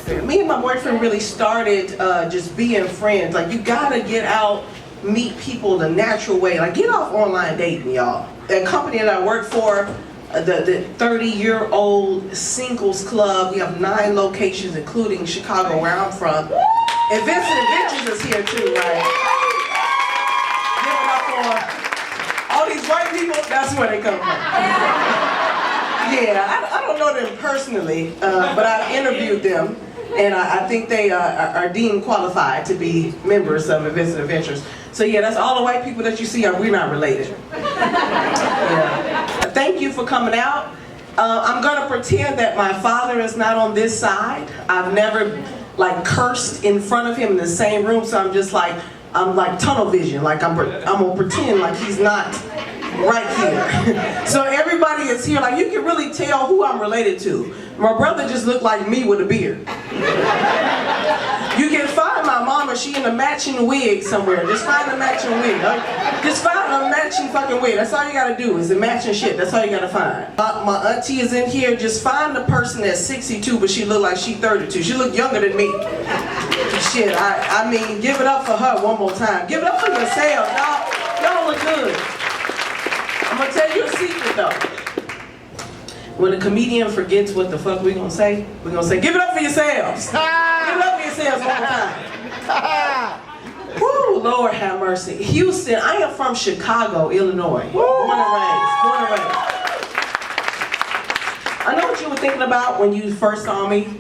Me and my boyfriend really started just being friends. Like, you gotta get out, meet people the natural way. Like, get off online dating, y'all. The company that I work for, the 30-year-old singles club, we have 9 locations, including Chicago, where I'm from. And Vincent Adventures is here too, right? Give it up for all these white people, that's where they come from. Yeah, I don't know them personally, but I've interviewed them, and I think they are deemed qualified to be members of Vincent Adventures. So yeah, that's all the white people that you see, we're not related. Yeah. Thank you for coming out. I'm gonna pretend that my father is not on this side. I've never like cursed in front of him in the same room, so I'm like tunnel vision. Like I'm gonna pretend like he's not right here. So everybody is here, like you can really tell who I'm related to. My brother just looked like me with a beard. You can find my mama, she in a matching wig somewhere. Just find a matching wig. Just find a matching fucking wig. That's all you gotta do is the matching shit. That's all you gotta find. My auntie is in here. Just find the person that's 62, but she look like she 32. She look younger than me. Shit, I mean, give it up for her one more time. Give it up for yourself, y'all look good. I'm gonna tell you a secret though. When a comedian forgets what the fuck we're gonna say, give it up for yourselves. Give it up for yourselves one more time. Woo, Lord have mercy. Houston, I am from Chicago, Illinois. Born and raised. I know what you were thinking about when you first saw me.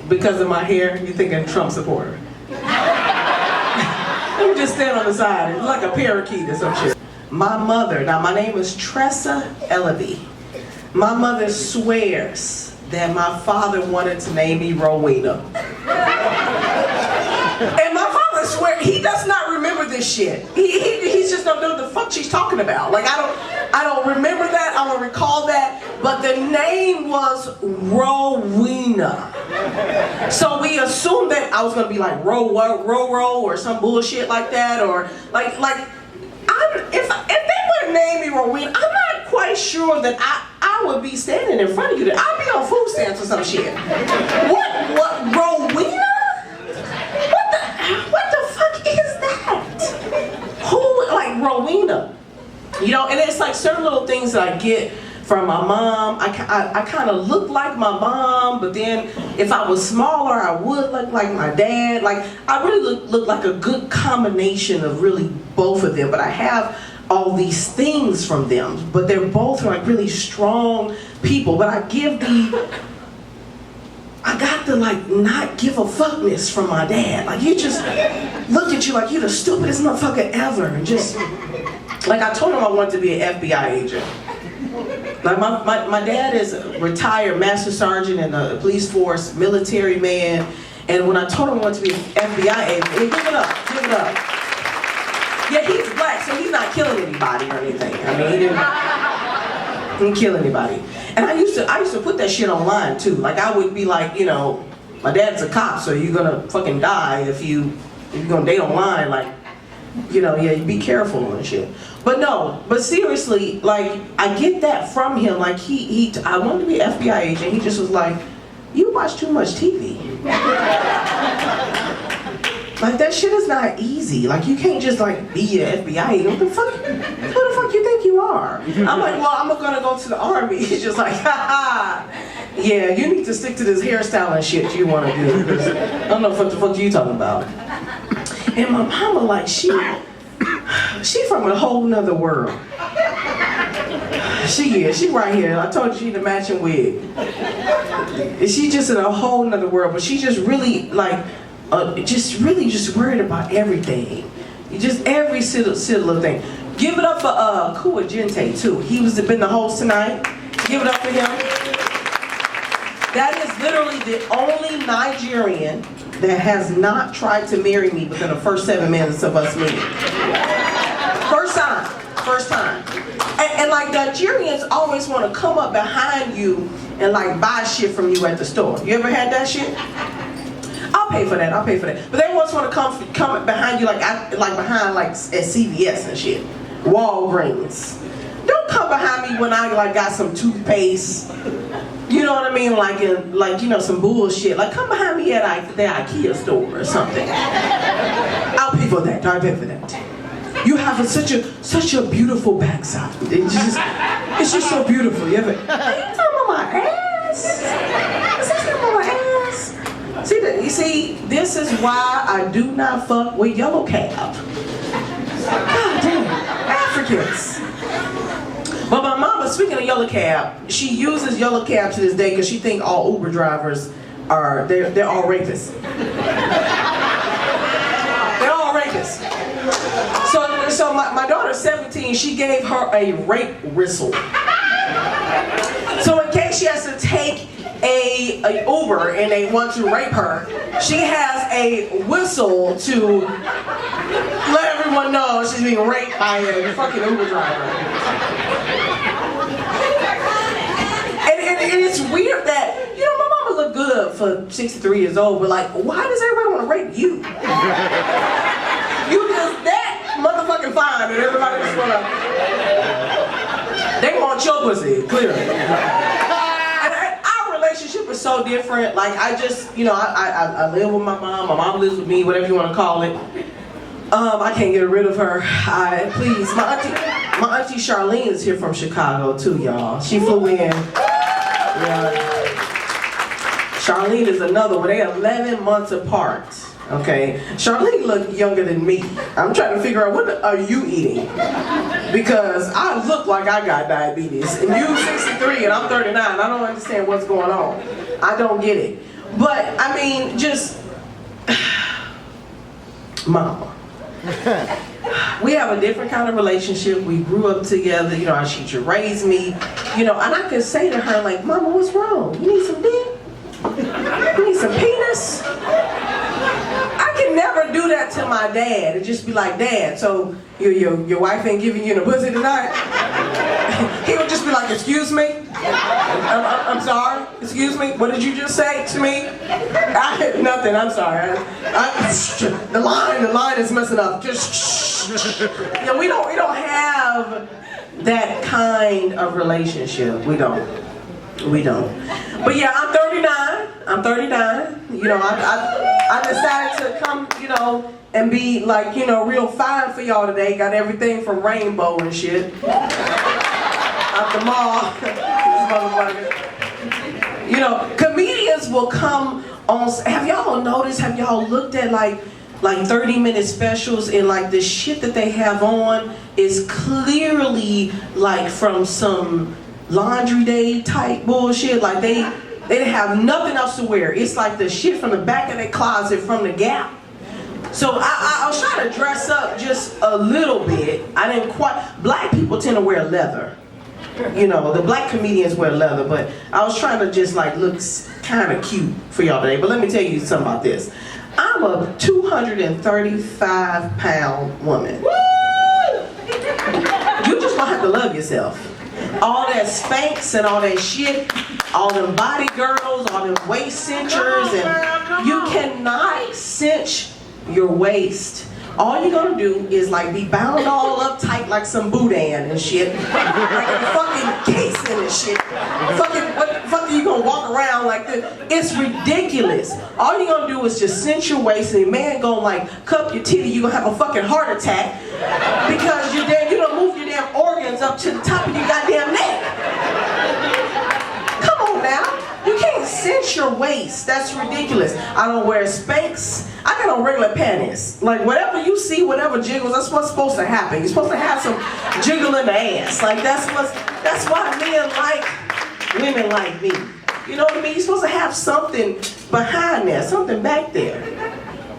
Because of my hair, you're thinking Trump supporter. Let me just stand on the side. It's like a parakeet or some shit. My mother, now my name is Tressa Eleby. My mother swears that my father wanted to name me Rowena. And my father swears, he does not remember this shit. He's just don't know what the fuck she's talking about. Like I don't remember that, I don't recall that, but the name was Rowena. So we assumed that I was gonna be like row or some bullshit like that, or like if they would have named me Rowena, I'm not quite sure that I would be standing in front of you. I'd be on food stamps or some shit. What Rowena? What the fuck is that? Who, like Rowena? You know, and it's like certain little things that I get from my mom. I kind of look like my mom, but then if I was smaller, I would look like my dad. Like, I really look like a good combination of really both of them, but I have all these things from them, but they're both like really strong people. But I got the like not give a fuckness from my dad. Like he just looked at you like you're the stupidest motherfucker ever, and just like I told him I wanted to be an FBI agent. Like my dad is a retired master sergeant in the police force, military man, and when I told him I wanted to be an FBI agent, he give it up. Yeah, he's black, so he's not killing anybody or anything. I mean, he didn't kill anybody. And I used to put that shit online too. Like I would be like, you know, my dad's a cop, so you're gonna fucking die if you're gonna date online. Like, you know, yeah, you be careful and shit. But no, but seriously, like I get that from him. Like I wanted to be an FBI agent. He just was like, you watch too much TV. Like that shit is not easy. Like you can't just like be an FBI agent. Who the fuck you think you are? I'm like, well, I'm gonna go to the army. He's just like, ha. Yeah, you need to stick to this hairstyle and shit you wanna do. Because I don't know what the fuck you talking about. And my mama, like, she from a whole nother world. She right here. I told you she the matching wig. And she just in a whole nother world, but she just really like just worried about everything. Just every little thing. Give it up for Kua Gente too. He been the host tonight. Give it up for him. That is literally the only Nigerian that has not tried to marry me within the first 7 minutes of us meeting. First time. And like Nigerians always want to come up behind you and like buy shit from you at the store. You ever had that shit? I'll pay for that. But they always want to come behind you like behind like at CVS and shit. Walgreens. Don't come behind me when I like got some toothpaste. You know what I mean? Like in, like, you know, some bullshit. Like, come behind me at the IKEA store or something. I'll pay for that. I'll pay for that. You have such a beautiful backside. It's just so beautiful. You ever? Are you talking about my ass? Is that talking about my ass? You see, this is why I do not fuck with yellow cab. God damn, Africans. But my mama, speaking of yellow cab, she uses yellow cab to this day because she thinks all Uber drivers are, they're all rapists. They're all rapists. So my daughter's 17, she gave her a rape whistle. So in case she has to take a Uber and they want to rape her, she has a whistle to let everyone know she's being raped by a fucking Uber driver. And it's weird that, you know, my mama looked good for 63 years old, but like, why does everybody want to rape you? You just that motherfucking fine and everybody just wanna, they want your pussy, clearly. And our relationship is so different. Like, I just, you know, I live with my mom lives with me, whatever you want to call it. I can't get rid of her. Please, my auntie Charlene is here from Chicago too, y'all. She flew in. Yeah. Charlene is another one. They're 11 months apart. Okay, Charlene looked younger than me. I'm trying to figure out, what are you eating? Because I look like I got diabetes, and you're 63 and I'm 39. I don't understand what's going on. I don't get it. But I mean, just mama. We have a different kind of relationship. We grew up together. You know how she raised me. You know, and I could say to her like, "Mama, what's wrong? You need some dick? You need some penis?" I can never do that to my dad and just be like, "Dad, so your wife ain't giving you the pussy tonight?" He would just be like, "Excuse me? I'm sorry. Excuse me? What did you just say to me?" Nothing. I'm sorry. The line is messing up. Just you know, we don't have that kind of relationship. We don't. But yeah, I'm 39. You know, I decided to come, you know, and be like, you know, real fine for y'all today. Got everything from Rainbow and shit. Out the mall. You know, comedians will come on. Have y'all noticed? Have y'all looked at like 30-minute specials, and like the shit that they have on is clearly like from some laundry day type bullshit. Like they have nothing else to wear. It's like the shit from the back of their closet from the Gap. So I was trying to dress up just a little bit. I didn't quite. Black people tend to wear leather. You know, the black comedians wear leather, but I was trying to just like look kind of cute for y'all today. But let me tell you something about this. I'm a 235-pound woman. You just gonna have to love yourself. All that Spanx and all that shit, all them body girdles, all them waist cinchers, and you cannot cinch your waist. All you're gonna do is like be bound all up tight like some boudin and shit. Like a fucking casing and shit. Fucking, what the fuck are you gonna walk around like this? It's ridiculous. All you're gonna do is just cinch your waist, and the man gonna like cup your titty. You're gonna have a fucking heart attack because you don't move your damn organs up to the top of your goddamn neck. Come on now. You can't cinch your waist. That's ridiculous. I don't wear Spanx. I got on regular panties. Like whatever you see, whatever jiggles, that's what's supposed to happen. You're supposed to have some jiggle in the ass. Like that's why men like women like me. You know what I mean? You're supposed to have something behind there, something back there.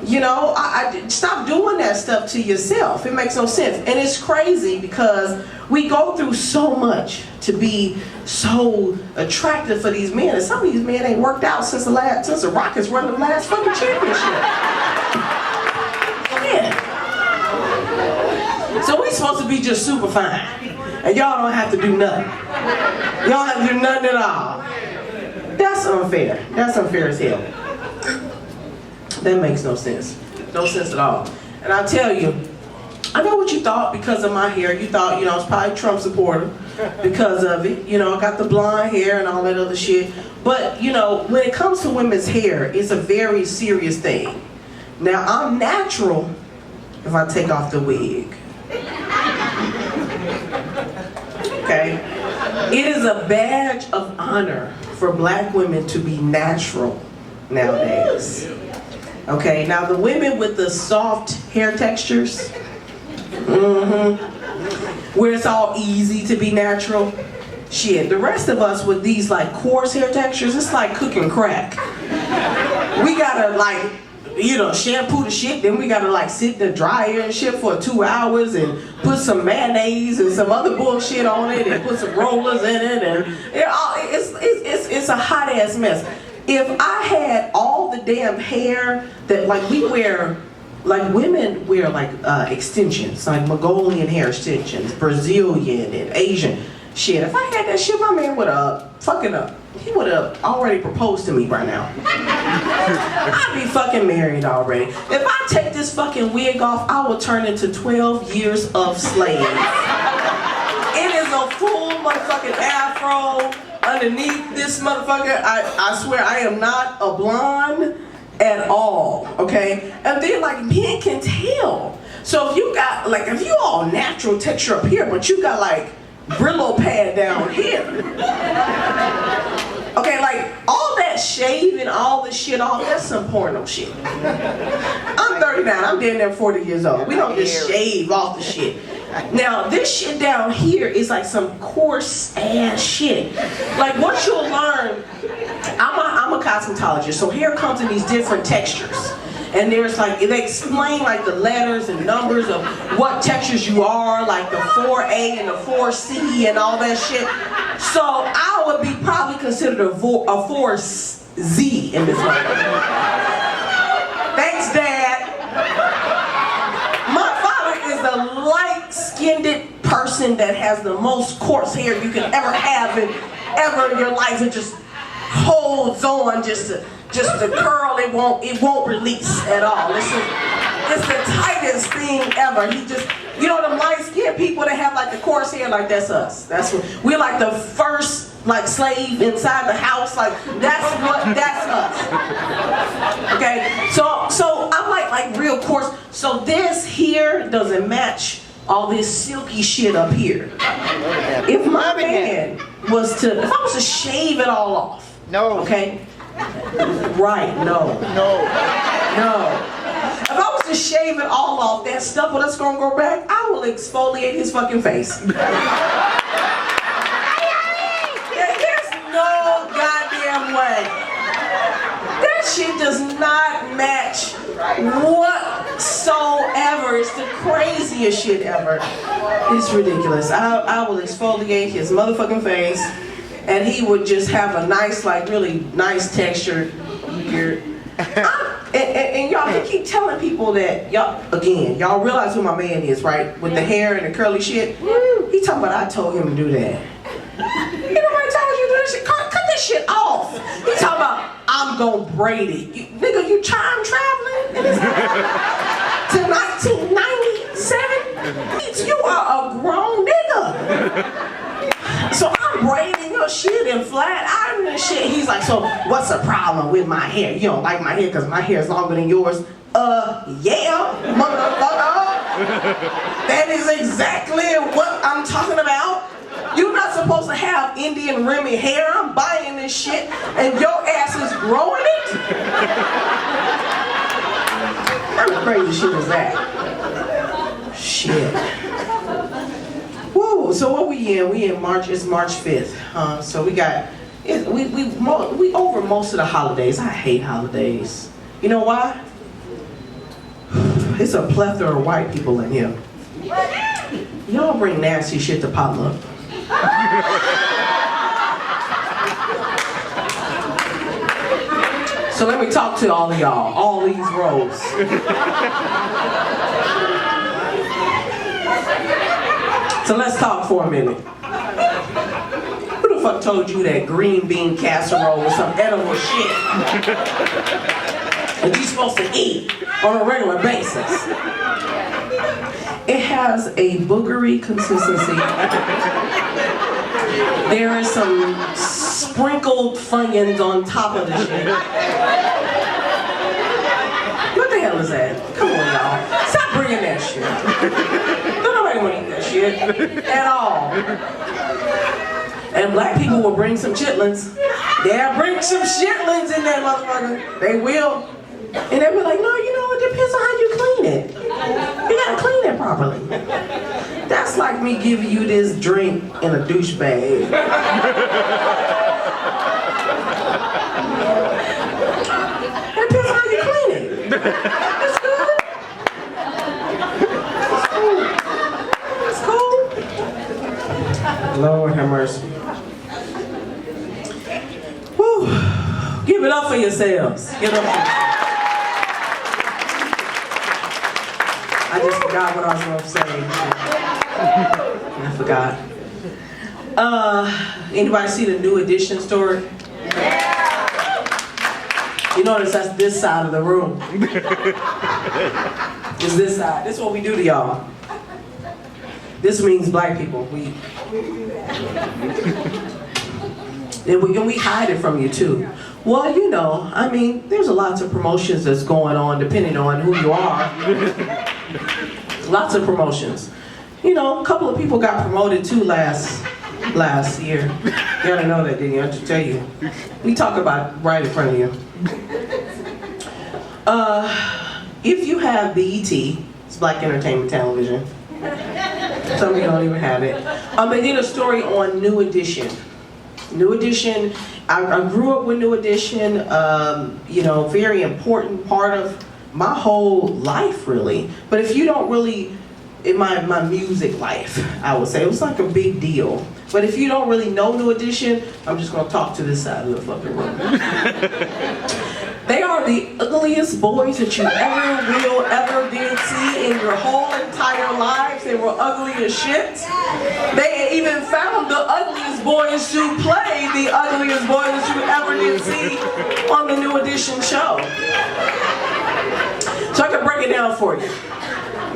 You know, I stop doing that stuff to yourself. It makes no sense. And it's crazy because we go through so much to be so attractive for these men. And some of these men ain't worked out since the Rockets won the last fucking championship. Yeah. So we supposed to be just super fine. And y'all don't have to do nothing. Y'all don't have to do nothing at all. That's unfair. That's unfair as hell. That makes no sense. No sense at all. And I tell you, I know what you thought because of my hair. You thought, you know, I was probably a Trump supporter. because of it. You know, I got the blonde hair and all that other shit. But, you know, when it comes to women's hair, it's a very serious thing. Now, I'm natural if I take off the wig. Okay? It is a badge of honor for black women to be natural nowadays. Okay, now the women with the soft hair textures, where it's all easy to be natural, shit, the rest of us with these like coarse hair textures, it's like cooking crack. We gotta like, you know, shampoo the shit, then we gotta like sit in the dryer and shit for 2 hours and put some mayonnaise and some other bullshit on it and put some rollers in it, and it's a hot ass mess. If I had all the damn hair that like we wear, like women wear like extensions, like Mongolian hair extensions, Brazilian and Asian shit. If I had that shit, my man would have fucking up. He would have already proposed to me right now. I'd be fucking married already. If I take this fucking wig off, I will turn into 12 years of slave. It is a full motherfucking afro underneath this motherfucker. I swear I am not a blonde at all, okay? And then like men can tell. So if you got like, if you all natural texture up here, but you got like Brillo pad down here. Okay, like all that shaving, all this shit off, that's some porno shit. I'm 39, I'm damn near 40 years old. We don't just shave off the shit. Now, this shit down here is like some coarse ass shit. Like what you'll learn, I'm a cosmetologist, so hair comes in these different textures. And there's like, they explain like the letters and numbers of what textures you are, like the 4A and the 4C and all that shit. So I would be probably considered a 4Z in this one. Thanks, Dad. My father is the light-skinned person that has the most coarse hair you can ever have ever in your life. It just holds on just the curl, it won't release at all. It's the tightest thing ever. He just, you know them light-skinned people that have like the coarse hair, like that's us. That's what we're like, the first like slave inside the house, like that's us. Okay, so I'm like real coarse. So this here doesn't match all this silky shit up here. If my man was to, if I was to shave it all off, no, okay. Right, no. If I was to shave it all off, that stuff that's gonna go back, I will exfoliate his fucking face. There's no goddamn way. That shit does not match whatsoever. It's the craziest shit ever. It's ridiculous. I will exfoliate his motherfucking face. And he would just have a nice, like really nice texture here. And y'all, he keep telling people that, y'all realize who my man is, right? With the hair and the curly shit. He talking about I told him to do that. Ain't nobody told you to do that shit. Cut this shit off. He talking about I'm gonna braid it. Nigga, you time traveling to 1997? You are a grown nigga. So I'm braiding your shit and flat ironing and shit. He's like, so what's the problem with my hair? You don't like my hair because my hair is longer than yours? Yeah, motherfucker. That is exactly what I'm talking about. You're not supposed to have Indian Remy hair. I'm buying this shit and your ass is growing it? What kind of crazy shit is that? Shit. Woo, so what we in? We in March, it's March 5th. So we got, we over most of the holidays. I hate holidays. You know why? It's a plethora of white people in here. Y'all bring nasty shit to potluck. So let me talk to all of y'all, all these rows. So let's talk for a minute. Who the fuck told you that green bean casserole was some edible shit that you're supposed to eat on a regular basis? It has a boogery consistency. There is some sprinkled Funyuns on top of the shit. What the hell is that? Come on, y'all. Stop bringing that shit. Don't nobody want to eat that shit at all. And black people will bring some chitlins. They'll bring some chitlins in that motherfucker. They will. And they'll be like, no, you know, it depends on how you clean it. You gotta clean it properly. That's like me giving you this drink in a douche bag. It depends on how you clean it. It's good. It's cool. Lord have mercy. Whew. Give it up for yourselves. Give it up for yourselves. I just forgot what I was going to say. I forgot. Anybody see the New Edition story? You notice that's this side of the room. It's this side. This is what we do to y'all. This means black people. And we hide it from you too. Well, you know, I mean, there's lots of promotions that's going on depending on who you are. Lots of promotions. You know, a couple of people got promoted too last year. You gotta know that, didn't you? I have to tell you. We talk about it right in front of you. If you have BET, it's Black Entertainment Television. Some of you don't even have it. They did a story on New Edition. New Edition, I grew up with New Edition, you know, very important part of my whole life, really. But if you don't really, in my music life, I would say, it was like a big deal. But if you don't really know New Edition, I'm just gonna talk to this side of the fucking room. They are the ugliest boys that you ever did see in your whole entire lives. They were ugly as shit. They even found the ugliest boys to play the ugliest boys that you ever did see on the New Edition show. So I can break it down for you.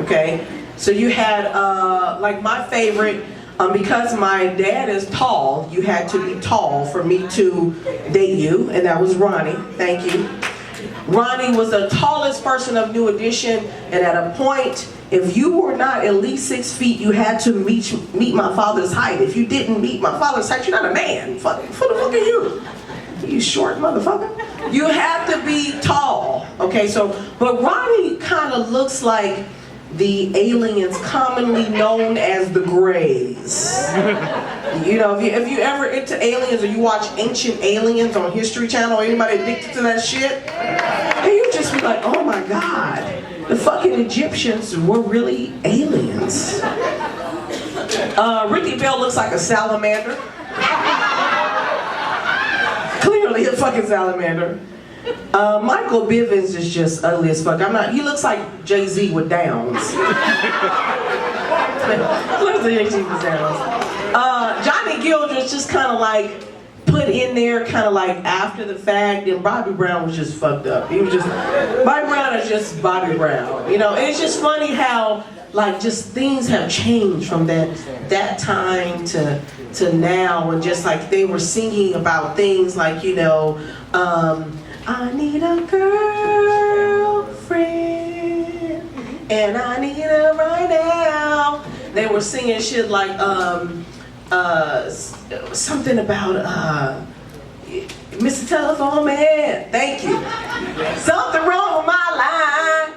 Okay? So you had, like my favorite, because my dad is tall, you had to be tall for me to date you, and that was Ronnie. Thank you. Ronnie was the tallest person of New Edition, and at a point, if you were not at least 6 feet, you had to meet my father's height. If you didn't meet my father's height, you're not a man. Who the fuck are you? You short motherfucker. You have to be tall. Okay, so, but Ronnie kind of looks like the aliens commonly known as the Greys. You know, if you ever into aliens or you watch Ancient Aliens on History Channel, or anybody addicted to that shit, and you just be like, oh my God, the fucking Egyptians were really aliens. Ricky Bell looks like a salamander. Clearly a fucking salamander. Michael Bivins is just ugly as fuck. He looks like Jay-Z with Downs. Looks like Jay-Z with Downs. Johnny Gildred's just kind of like put in there kind of like after the fact, and Bobby Brown was just fucked up. Bobby Brown is just Bobby Brown. You know, and it's just funny how like just things have changed from that time to now, and just like they were singing about things like, you know, I need a girlfriend, and I need her right now. They were singing shit like something about Mr. Telephone Man, thank you. Something wrong with my line.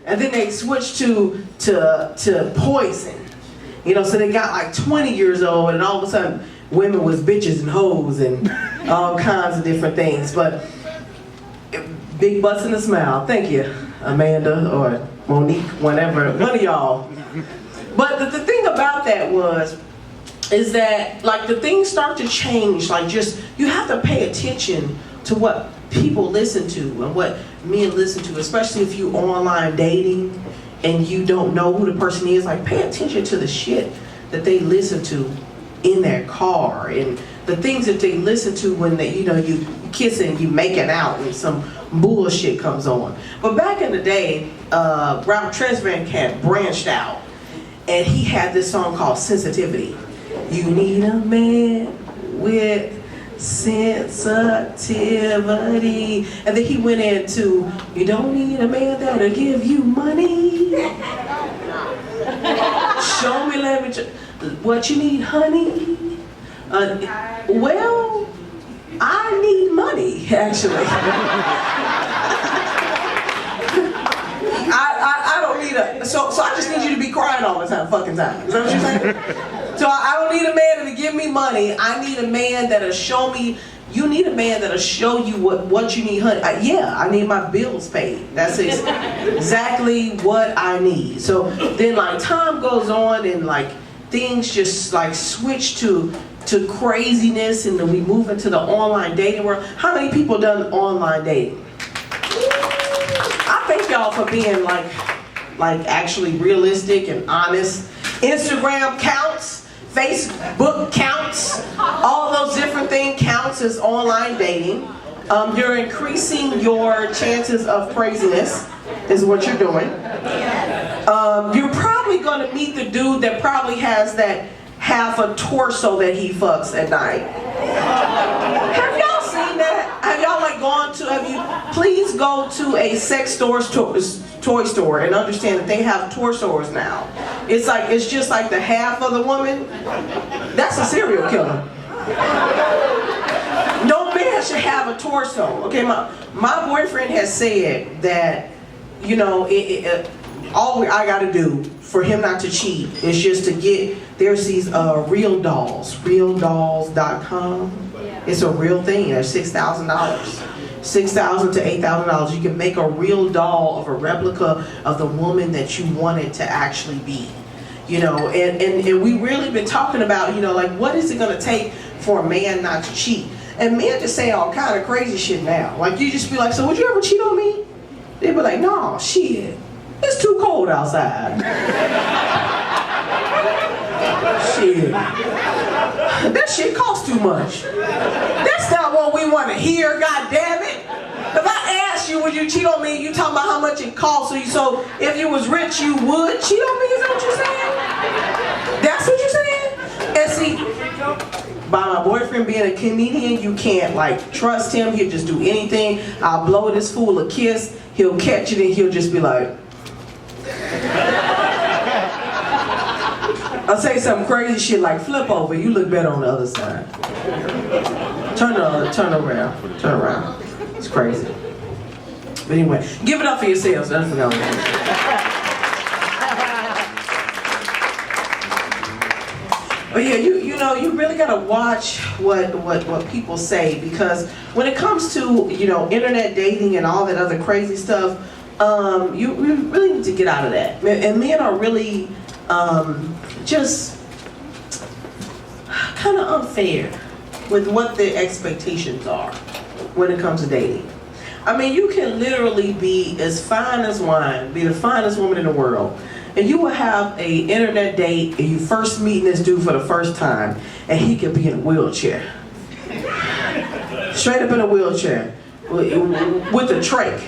And then they switched to Poison. You know, so they got like 20 years old, and all of a sudden women was bitches and hoes and all kinds of different things. But big butts and a smile. Thank you, Amanda or Monique, whatever, one of y'all. But the thing about that is that like the things start to change. Like just, you have to pay attention to what people listen to and what men listen to, especially if you online dating and you don't know who the person is. Like pay attention to the shit that they listen to in their car and the things that they listen to when they, you know, you kissing, you making out and some bullshit comes on. But back in the day, Robert Tressa had branched out, and he had this song called Sensitivity. You need a man with sensitivity. And then he went into, you don't need a man that'll give you money. Show me, let me, what you need, honey? Well, I need money, actually. I don't need a, so I just need you to be crying all the fucking time. Is that what you're saying? So I don't need a man to give me money. I need a man that'll show me. You need a man that'll show you what you need, honey. Yeah, I need my bills paid. That's exactly what I need. So then, like, time goes on and like things just like switch to craziness, and then we move into the online dating world. How many people done online dating? I thank y'all for being like actually realistic and honest. Instagram counts, Facebook counts, all those different things counts as online dating. You're increasing your chances of craziness, is what you're doing. You're probably going to meet the dude that probably has that half a torso that he fucks at night. Have y'all seen that? Have y'all like gone to, please go to a sex store, toy store, and understand that they have torsos now. It's just like the half of the woman. That's a serial killer. No man should have a torso. Okay, my boyfriend has said that, you know, all I gotta do for him not to cheat is just to get, there's these real dolls, realdolls.com. It's a real thing. There's $6,000. $6,000 to $8,000. You can make a real doll of a replica of the woman that you wanted to actually be. You know, and we really been talking about, you know, like, what is it gonna take for a man not to cheat? And men just say all kind of crazy shit now. Like, you just be like, so would you ever cheat on me? They be like, no, shit. It's too cold outside. Shit. That shit costs too much. That's not what we want to hear, God damn it. If I asked you, would you cheat on me, you talking about how much it costs, so if you was rich, you would cheat on me, is that what you're saying? That's what you're saying? And see, by my boyfriend being a comedian, you can't like trust him. He'll just do anything. I'll blow this fool a kiss, he'll catch it and he'll just be like, I'll say some crazy shit like flip over, you look better on the other side. Turn around. It's crazy. But anyway, give it up for yourselves. That's what I want. But yeah, you know, you really gotta watch what people say, because when it comes to, you know, internet dating and all that other crazy stuff, you really need to get out of that. And men are really just kind of unfair with what their expectations are when it comes to dating. I mean, you can literally be as fine as wine, be the finest woman in the world, and you will have a internet date and you first meeting this dude for the first time, and he could be in a wheelchair. Straight up in a wheelchair with a trach.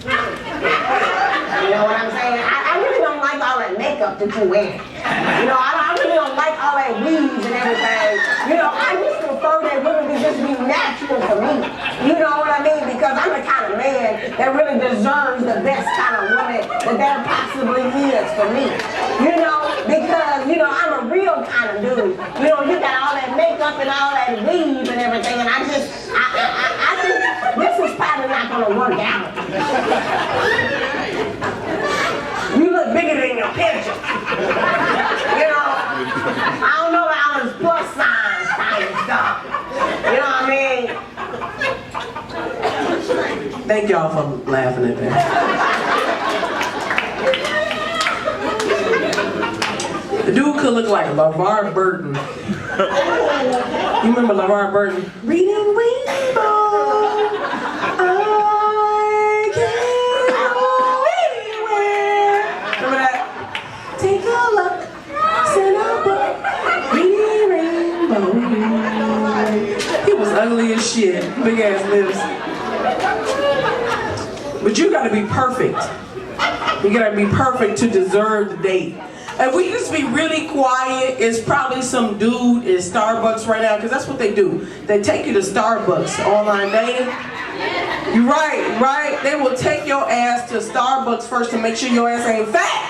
You know what I'm saying? I really don't like all that makeup that you wear. You know, I really don't like all that weaves and everything. You know, I just prefer that women to just be natural for me. You know what I mean? Because I'm the kind of man that really deserves the best kind of woman that there possibly is for me. You know, because, you know, I'm a real kind of dude. You know, you got all that makeup and all that weave and everything, and I think this is probably not going to work out. You look bigger than your picture. You know, I don't know about all this plus size kind of stuff. You know what I mean? Thank y'all for laughing at that. The dude could look like LeVar Burton. You remember LeVar Burton? Reading Rainbow. I can't go anywhere. Remember that? Take a look. Send a book. Reading Rainbow. He was ugly as shit. Big ass lips. But you gotta be perfect. You gotta be perfect to deserve the date. If we just be really quiet, it's probably some dude in Starbucks right now, because that's what they do. They take you to Starbucks online dating. You're right. They will take your ass to Starbucks first to make sure your ass ain't fat.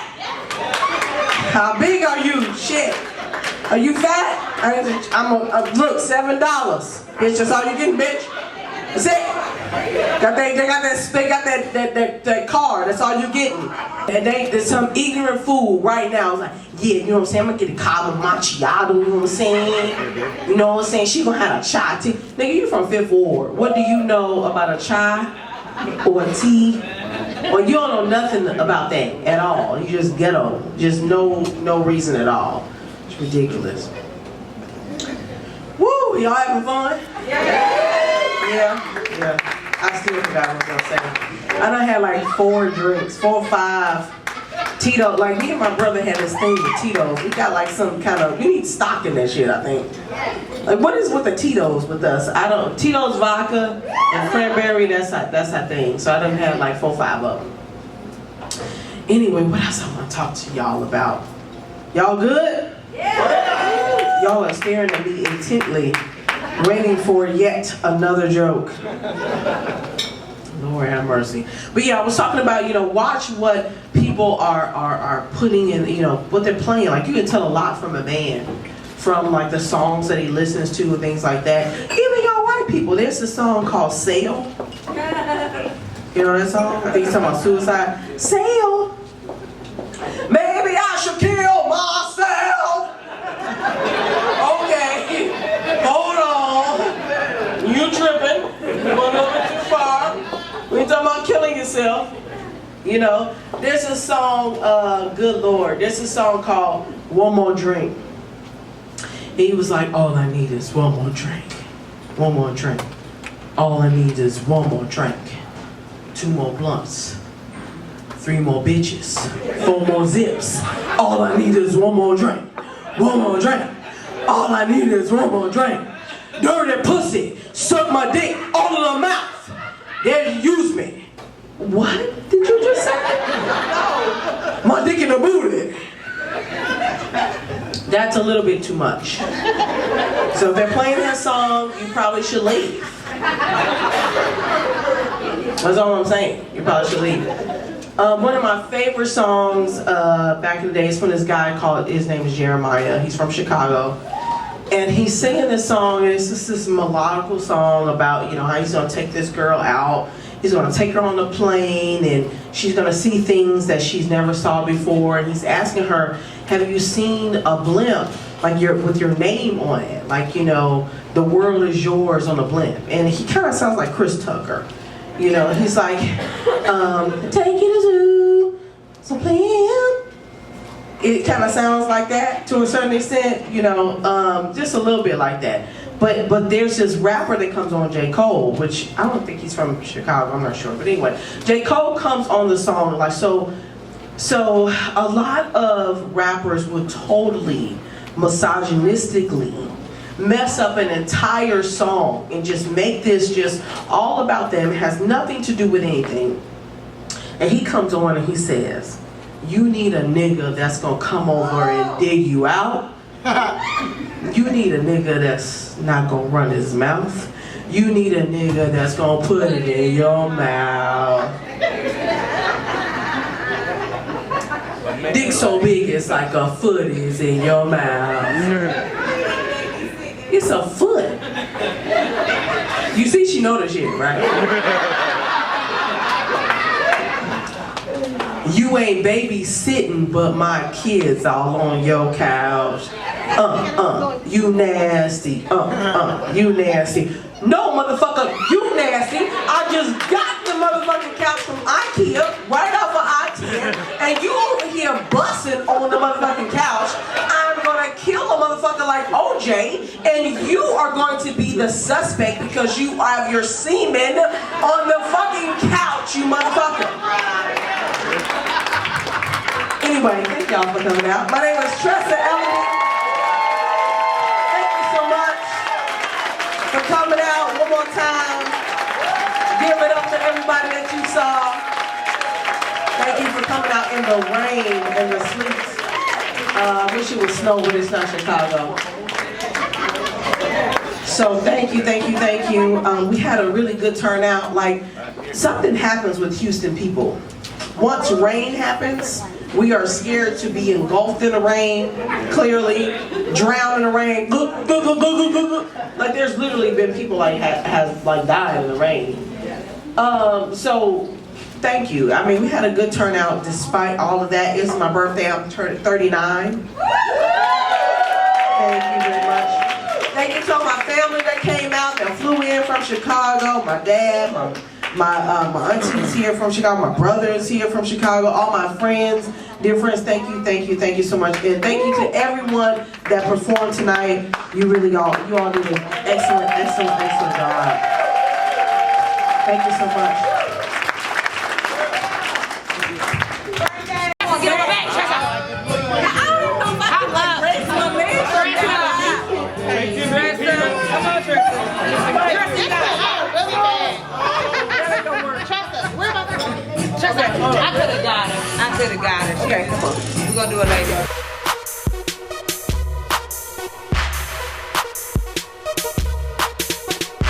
How big are you? Shit. Are you fat? Look, $7. Bitch, that's all you getting, bitch. That's it. They got that card. That's all you getting. And there's some ignorant fool right now. It's like, yeah, you know what I'm saying? I'm gonna get a cava macchiato. You know what I'm saying? You know what I'm saying? She gonna have a chai tea. Nigga, you from Fifth Ward. What do you know about a chai or a tea? Well, you don't know nothing about that at all. You just ghetto. Just no reason at all. It's ridiculous. Woo! Y'all having fun? Yeah. I still forgot what I was gonna say. I done had like 4 drinks, 4 or 5 Tito's. Like me and my brother had this thing with Tito's. We got like some kind of, we need stock in that shit, I think. Like what is with the Tito's with us? Tito's vodka and cranberry, that's our thing. So I done had like 4 or 5 of them. Anyway, what else I want to talk to y'all about? Y'all good? Yeah. Y'all are staring at me intently, waiting for yet another joke. Lord have mercy. But yeah, I was talking about, watch what people are putting in, what they're playing. Like you can tell a lot from a man, from like the songs that he listens to and things like that. Even y'all white people, there's a song called Sail. You know that song? I think he's talking about suicide. Sail. Maybe I should kill myself. Okay, hold on. You tripping. You're going a little bit too far. We ain't talking about killing yourself. There's a song, good Lord, there's a song called One More Drink. And he was like, all I need is one more drink. One more drink. All I need is one more drink. 2 more blunts. 3 more bitches. 4 more zips. All I need is one more drink. One more drink. All I need is one more drink. Dirty pussy. Suck my dick all in the mouth. There you use me. What did you just say? My dick in the booty. That's a little bit too much. So if they're playing that song, you probably should leave. That's all I'm saying. You probably should leave. One of my favorite songs back in the day is from this guy his name is Jeremiah. He's from Chicago. And he's singing this song, and it's just this melodical song about, how he's gonna take this girl out. He's gonna take her on the plane, and she's gonna see things that she's never saw before. And he's asking her, have you seen a blimp, like with your name on it? Like, the world is yours on a blimp. And he kind of sounds like Chris Tucker. He's like, take you to zoo, some plan. It kind of sounds like that to a certain extent, just a little bit like that. But there's this rapper that comes on, J. Cole, which I don't think he's from Chicago, I'm not sure. But anyway, J. Cole comes on the song, like, so a lot of rappers would totally misogynistically mess up an entire song and just make this just all about them. It has nothing to do with anything. And he comes on and he says, you need a nigga that's gonna come over and dig you out. You need a nigga that's not gonna run his mouth. You need a nigga that's gonna put it in your mouth. Dick so big it's like a foot is in your mouth. It's a foot. You see, she know the shit, right? You ain't babysitting, but my kids all on your couch. You nasty. You nasty. No, motherfucker, you nasty. I just got the motherfucking couch from IKEA, right off of IKEA, and you over here busting on the motherfucking couch. I'm gonna kill a motherfucker like OJ, and you are going to be the suspect because you have your semen on the fucking couch, you motherfucker. Anyway, thank y'all for coming out. My name is Tressa Eleby. Thank you so much for coming out one more time. Give it up to everybody that you saw. Thank you for coming out in the rain and the sleet. I wish it would snow, but it's not Chicago. So thank you, thank you, thank you. We had a really good turnout. Like, something happens with Houston people. Once rain happens, we are scared to be engulfed in the rain, clearly, drown in the rain. Like, there's literally been people like have like died in the rain. So thank you. I mean, we had a good turnout despite all of that. It's my birthday. I'm turning 39. Thank you very much. Thank you to all my family that came out, that flew in from Chicago. My dad, my auntie's here from Chicago. My brother is here from Chicago. All my friends, dear friends, thank you so much. And thank you to everyone that performed tonight. You all did an excellent job. Thank you so much. I could have got it. Okay, come on. We're gonna do it later.